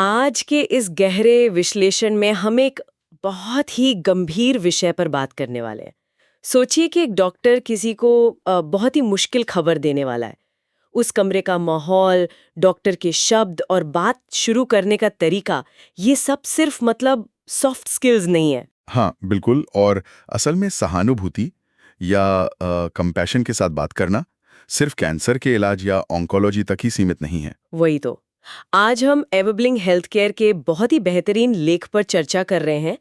आज के इस गहरे विश्लेषण में हम एक बहुत ही गंभीर विषय पर बात करने वाले हैं। सोचिए कि एक डॉक्टर किसी को बहुत ही मुश्किल खबर देने वाला है। उस कमरे का माहौल, डॉक्टर के शब्द और बात शुरू करने का तरीका, ये सब सिर्फ मतलब सॉफ्ट स्किल्स नहीं है। हाँ, बिल्कुल। और असल में सहानुभूति या कंपैशन के साथ बात करना सिर्फ कैंसर के इलाज या ऑन्कोलॉजी तक ही सीमित नहीं है। वही तो। आज हम एवरब्लिंग हेल्थ केयर के बहुत ही बेहतरीन लेख पर चर्चा कर रहे हैं।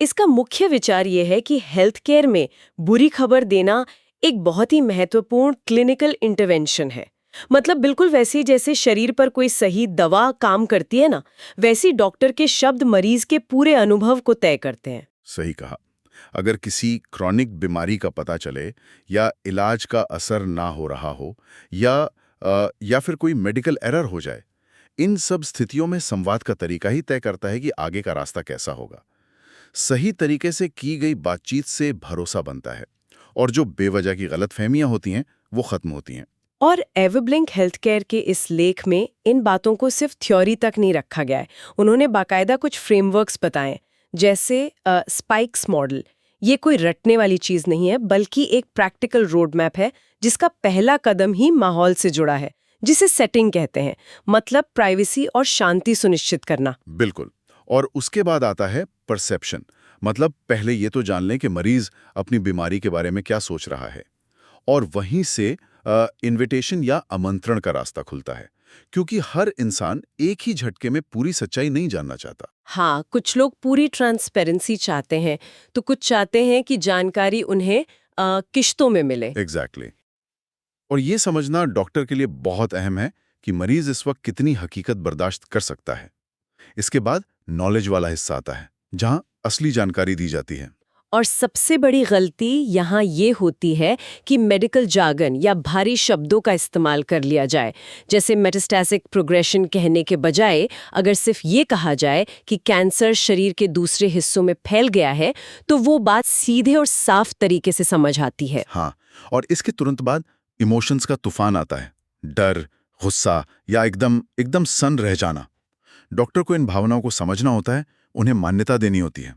इसका मुख्य विचार ये है कि हेल्थ केयर में बुरी खबर देना एक बहुत ही महत्वपूर्ण क्लिनिकल इंटरवेंशन है। मतलब बिल्कुल वैसे जैसे शरीर पर कोई सही दवा काम करती है ना, वैसी डॉक्टर के शब्द मरीज के पूरे अनुभव को तय करते हैं। सही कहा। अगर किसी क्रॉनिक बीमारी का पता चले या इलाज का असर ना हो रहा हो या फिर कोई मेडिकल एरर हो जाए, इन सब स्थितियों में संवाद का तरीका ही तय करता है कि आगे का रास्ता कैसा होगा। सही तरीके से की गई बातचीत से भरोसा बनता है और जो बेवजह की गलतफहमियां होती हैं वो खत्म होती हैं। और एवरब्लिंक हेल्थ केयर के इस लेख में इन बातों को सिर्फ थ्योरी तक नहीं रखा गया है। उन्होंने बाकायदा कुछ फ्रेमवर्क्स बताए, जैसे स्पाइक्स मॉडल। ये कोई रटने वाली चीज नहीं है, बल्कि एक प्रैक्टिकल रोड मैप है जिसका पहला कदम ही माहौल से जुड़ा है, जिसे सेटिंग कहते हैं। मतलब प्राइवेसी और शांति सुनिश्चित करना। बिल्कुल। और उसके बाद आता है परसेप्शन। मतलब पहले ये तो जान लें कि मरीज अपनी बीमारी के बारे में क्या सोच रहा है, और वहीं से इनविटेशन या आमंत्रण का रास्ता खुलता है, क्योंकि हर इंसान एक ही झटके में पूरी सच्चाई नहीं जानना चाहता। हाँ, कुछ लोग पूरी ट्रांसपेरेंसी चाहते हैं, तो कुछ चाहते हैं कि जानकारी उन्हें किश्तों में मिले। एग्जैक्टली। और ये समझना डॉक्टर के लिए बहुत अहम है कि मरीज इस वक्त कितनी हकीकत बर्दाश्त कर सकता है। इसके बाद नॉलेज वाला हिस्सा आता है, जहां असली जानकारी दी जाती है। और सबसे बड़ी गलती यहाँ ये होती है कि मेडिकल जार्गन या भारी शब्दों का इस्तेमाल कर लिया जाए। जैसे मेटास्टैटिक प्रोग्रेशन कहने के बजाय अगर सिर्फ ये कहा जाए कि कैंसर शरीर के दूसरे हिस्सों में फैल गया है, तो वो बात सीधे और साफ तरीके से समझ आती है। हाँ, और इसके तुरंत बाद इमोशंस का तूफान आता है। डर, गुस्सा या एकदम एकदम सन्न रह जाना। डॉक्टर को इन भावनाओं को समझना होता है, उन्हें मान्यता देनी होती है,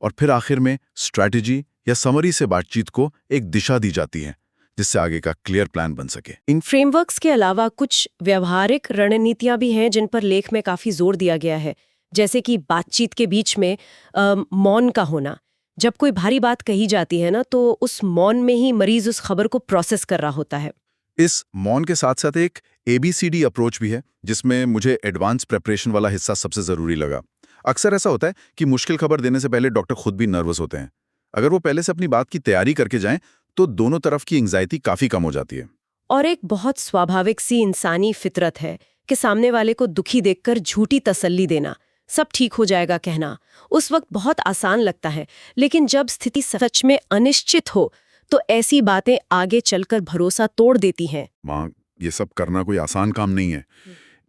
और फिर आखिर में स्ट्रैटेजी या समरी से बातचीत को एक दिशा दी जाती है, जिससे आगे का क्लियर प्लान बन सके। इन फ्रेमवर्क्स के अलावा कुछ व्यवहारिक रणनीतियां भी हैं जिन पर लेख में काफी जोर दिया गया है। जैसे कि बातचीत के बीच में मौन का होना। जब कोई भारी बात कही जाती है ना, तो उस मौन में ही मरीज उस खबर को प्रोसेस कर रहा होता है। इस मौन के साथ साथ एक ABCD अप्रोच भी है, जिसमें मुझे एडवांस प्रेपरेशन वाला हिस्सा सबसे जरूरी लगा। अक्सर ऐसा होता है कि मुश्किल खबर देने से पहले डॉक्टर खुद भी नर्वस होते हैं। अगर वो पहले से अपनी बात की तैयारी करके जाएं, तो दोनों तरफ की एंग्जाइटी काफी कम हो जाती है। और एक बहुत स्वाभाविक सी इंसानी फितरत है कि सामने वाले को दुखी देखकर झूठी तसल्ली देना, सब ठीक हो जाएगा कहना, उस वक्त बहुत आसान लगता है। लेकिन जब स्थिति सच में अनिश्चित हो, तो ऐसी बातें आगे चलकर भरोसा तोड़ देती हैं। माँ, ये सब करना कोई आसान काम नहीं है।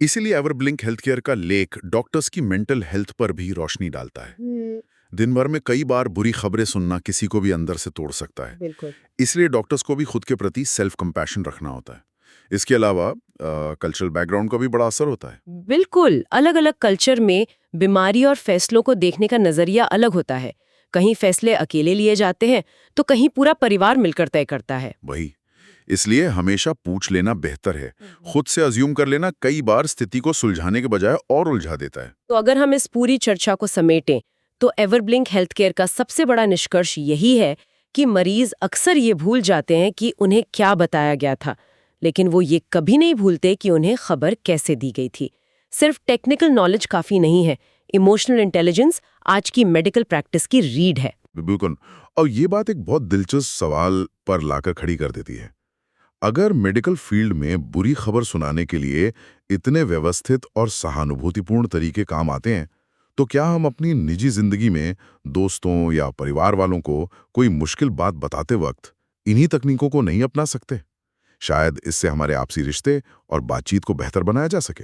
इसीलिए एवरब्लिंक हेल्थ केयर का लेख डॉक्टर्स की मेंटल हेल्थ पर भी रोशनी डालता है। दिन भर में कई बार बुरी खबरें सुनना किसी को भी अंदर से तोड़ सकता है। बिल्कुल। इसलिए डॉक्टर्स को भी खुद के प्रति सेल्फ कंपैशन रखना होता है। इसके अलावा कल्चरल बैकग्राउंड का भी बड़ा असर होता है। बिल्कुल, अलग अलग कल्चर में बीमारी और फैसलों को देखने का नजरिया अलग होता है। कहीं फैसले अकेले लिए जाते हैं, तो कहीं पूरा परिवार मिलकर तय करता है। वही, इसलिए हमेशा पूछ लेना बेहतर है। खुद से अज्यूम कर लेना कई बार स्थिति को सुलझाने के बजाय और उलझा देता है। तो अगर हम इस पूरी चर्चा को समेटें, तो एवरब्लिंक हेल्थ केयर का सबसे बड़ा निष्कर्ष यही है कि मरीज अक्सर ये भूल जाते हैं कि उन्हें क्या बताया गया था, लेकिन वो ये कभी नहीं भूलते कि उन्हें खबर कैसे दी गई थी। सिर्फ टेक्निकल नॉलेज काफी नहीं है, इमोशनल इंटेलिजेंस आज की मेडिकल प्रैक्टिस की रीढ़ है। बिल्कुल। और ये बात एक बहुत दिलचस्प सवाल पर लाकर खड़ी कर देती है। अगर मेडिकल फील्ड में बुरी खबर सुनाने के लिए इतने व्यवस्थित और सहानुभूतिपूर्ण तरीके काम आते हैं, तो क्या हम अपनी निजी जिंदगी में दोस्तों या परिवार वालों को कोई मुश्किल बात बताते वक्त इन्हीं तकनीकों को नहीं अपना सकते? शायद इससे हमारे आपसी रिश्ते और बातचीत को बेहतर बनाया जा सके।